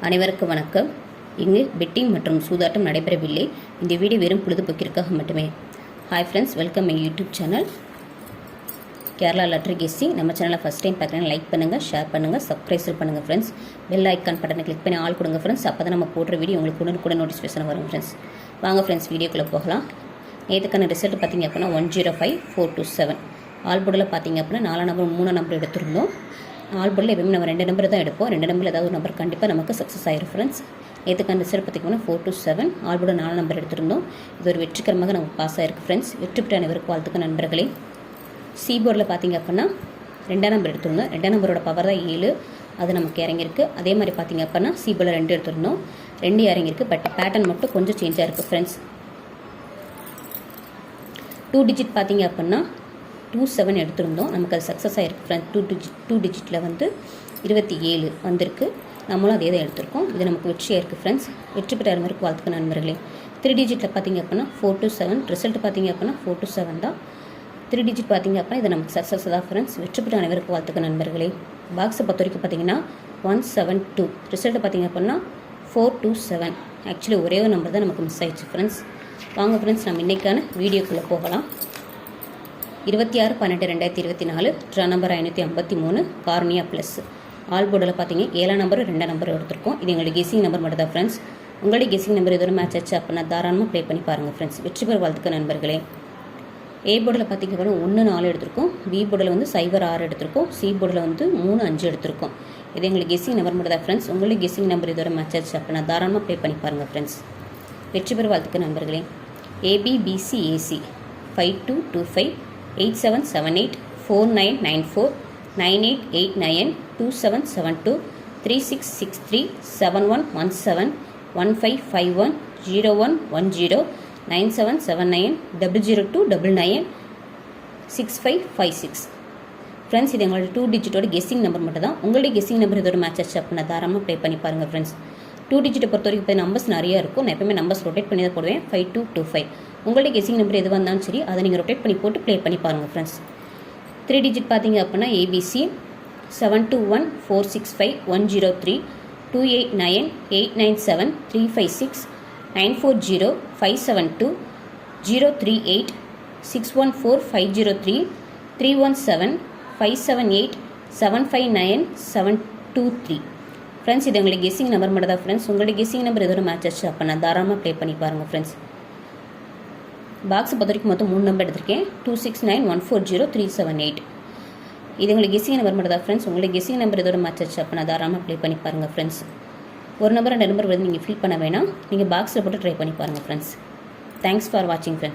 அனைவருக்கும் வணக்கம். இங்கு பெட்டிங் மற்றும் சூதாட்டம் நடைபெறவில்லை. இந்த வீடியோ வெறும் பொழுதுபோக்கிற்காக மட்டுமே. Hi friends, welcome my YouTube channel Kerala lottery guessing. நம்ம சேனலை ஃபஸ்ட் டைம் பார்க்குறேன், லைக் பண்ணுங்கள், ஷேர் பண்ணுங்கள், சப்ஸ்கிரைப் பண்ணுங்கள் ஃப்ரெண்ட்ஸ். பெல் ஐக்கான் பட்டனை கிளிக் பண்ணி ஆள் கொடுங்க ஃப்ரெண்ட்ஸ். அப்போ தான் நம்ம போடுற வீடியோ உங்களுக்கு உடனுக்குடன் நோட்டிஃபிகேஷன் வரும் ஃப்ரெண்ட்ஸ். வாங்க ஃப்ரெண்ட்ஸ், வீடியோக்குள்ளே போகலாம். நேற்றுக்கான ரிசல்ட் பார்த்திங்க அப்படின்னா 105,427. ஆல் போர்டில் பார்த்திங்க அப்படின்னா 4 நம்பர் 3 நம்பர் எடுத்திருந்தோம். ஆல் போர்டில் எப்பவுமே நம்ம 2 நம்பர் தான் எடுப்போம். 2 நம்பரில் ஏதாவது ஒரு நம்பர் கண்டிப்பாக நமக்கு சக்ஸஸ் ஆயிரும் ஃப்ரெண்ட்ஸ். நேற்றுக்கான ரிசல்ட் பார்த்திங்கன்னா 427. ஆல் போர்டில் 4 நம்பர் எடுத்திருந்தோம். இது ஒரு வெற்றிகரமாக நமக்கு பாஸ் ஆயிருக்கு ஃப்ரெண்ட்ஸ். வெற்றி பெற்ற அனைவருக்கு வாழ்த்துக்கள் நண்பர்களே. சி போர்டில் பார்த்திங்க அப்படின்னா 2 நம்பர் எடுத்திருந்தோம். 2 நம்பரோட பவர் தான் 7, அது நமக்கு இறங்கியிருக்கு. அதே மாதிரி பார்த்திங்க அப்படின்னா சி போர்டில் 2 எடுத்திருந்தோம், 2 இறங்கியிருக்கு. பட் பேட்டர்ன் மட்டும் கொஞ்சம் சேஞ்சாக இருக்குது ஃப்ரெண்ட்ஸ். 2 டிஜிட் பார்த்திங்க அப்படின்னா 27 எடுத்திருந்தோம், நமக்கு அது சக்ஸஸ் ஆகிருக்கு ஃப்ரெண்ட்ஸ். 2 டிஜிட்டில் வந்து 27 வந்திருக்கு. நம்மளும் அதே தான் எடுத்திருக்கோம். இது நமக்கு வெற்றியாக இருக்குது ஃப்ரெண்ட்ஸ். வெற்றி பெற்ற அனைவருக்கு வாழ்த்துக்கள் நண்பர்களே. 3 டிஜிட்டில் பார்த்திங்க அப்படின்னா 427 ரிசல்ட் பார்த்திங்க அப்படின்னா 427 தான். 3 டிஜிட் பார்த்திங்க அப்படின்னா இது நமக்கு சக்ஸஸ் தான் ஃப்ரெண்ட்ஸ். வெற்றி பெற்ற அனைவருக்கு வாழ்த்துக்கள் நண்பர்களே. பாக்ஸை பொறுத்த வரைக்கும் பார்த்திங்கன்னா 172 ரிசல்ட் பார்த்திங்க அப்படின்னா 427. ஆக்சுவலி ஒரே ஒரு நம்பர் தான் நமக்கு மிஸ் ஆயிடுச்சு ஃப்ரெண்ட்ஸ். வாங்க ஃப்ரெண்ட்ஸ், நம்ம இன்றைக்கான வீடியோக்குள்ளே போகலாம். 26/12/2024 draw number 553 cornea plus. All போர்டில் பார்த்தீங்க 7 நம்பர் 2 நம்பர் எடுத்திருக்கோம். இது எங்களுடைய கெஸிங் நம்பர் மட்டும் தான் ஃப்ரெண்ட்ஸ். உங்களுடைய கெஸிங் நம்பர் இதோட மேட்ச் ஆச்சு அப்படின்னா தாராளமாக ப்ளே பண்ணி பாருங்கள் ஃப்ரெண்ட்ஸ். வெற்றி பெற வாழ்த்துக்க நண்பர்களே. ஏ போர்டில் பார்த்திங்க அப்படின்னா 1 4 எடுத்திருக்கோம். பி போர்டில் வந்து 0 6 எடுத்திருக்கோம். சி போர்டில் வந்து 3 5 எடுத்திருக்கோம். இது எங்களுக்கு கெஸிங் நம்பர் மட்டும் தான் ஃப்ரெண்ட்ஸ். உங்களுடைய கெஸிங் நம்பர் இதோட மேட்ச் ஆச்சு அப்படின்னா தாராளமாக ப்ளே பண்ணி பாருங்கள் ஃப்ரெண்ட்ஸ். வெற்றி பெற வாழ்த்துக்க நண்பர்களே. ABBC AC 5225 8778 4994 9889 2772 3663 7117 1551 0110 9779 00299 6556. ஃப்ரெண்ட்ஸ், இது எங்களோட 2 டிஜிட்டோட கெஸ்ஸிங் நம்பர் மட்டும் தான். உங்களுடைய கெஸ்ஸிங் நம்பர் இதோட மேட்ச் ஆச்சு அப்படின்னா தாராளமாக ப்ளே பண்ணி பாருங்கள் ஃப்ரெண்ட்ஸ். 2 டிஜிட்டை பொறுத்த வரைக்கும் இப்போ நம்பர்ஸ் நிறையா இருக்கும். நான் எப்பவுமே நம்பர்ஸ் ரொட்டேட் பண்ணி தான் போடுவேன். 5225. உங்களுடைய கெஸிங் நம்பர் எது வந்தாலும் சரி, அதை நீங்கள் ரொட்டேட் பண்ணி போட்டு ப்ளே பண்ணி பாருங்கள் ஃப்ரெண்ட்ஸ். 3 டிஜிட் பார்த்தீங்க அப்படின்னா ஏபிசி 721465 103 289 897 356 940 572 038 614 503 317 578 759 723. ஃப்ரெண்ட்ஸ், இது எங்களுக்கு கெஸிங் நம்பர் மட்டும் தான் ஃப்ரெண்ட்ஸ். உங்களுடைய கெஸிங் நம்பர் எதோ மேட்ச் ஆச்சு அப்படின்னா தாராளமாக ப்ளே பண்ணி பாருங்கள் ஃப்ரெண்ட்ஸ். பாக்ஸ் பொறுத்த வரைக்கும் மொத்தம் 3 நம்பர் எடுத்திருக்கேன். 269140 378. இது உங்களுக்கு கெஸிங் நம்பர் மட்டும் தான் ஃப்ரெண்ட்ஸ். உங்களுக்கு கெஸிங் நம்பர் இதோட மேட்ச் ஆச்சு அப்படின்னா தாராளமாக ப்ளே பண்ணி பாருங்கள் ஃப்ரெண்ட்ஸ். ஒரு நம்பர் 2 நம்பர் வந்து நீங்கள் ஃபில் பண்ண வேணாம், நீங்கள் பாக்ஸில் போட்டு ட்ரை பண்ணி பாருங்கள் ஃப்ரெண்ட்ஸ். தேங்க்ஸ் ஃபார் வாட்சிங் ஃப்ரெண்ட்ஸ்.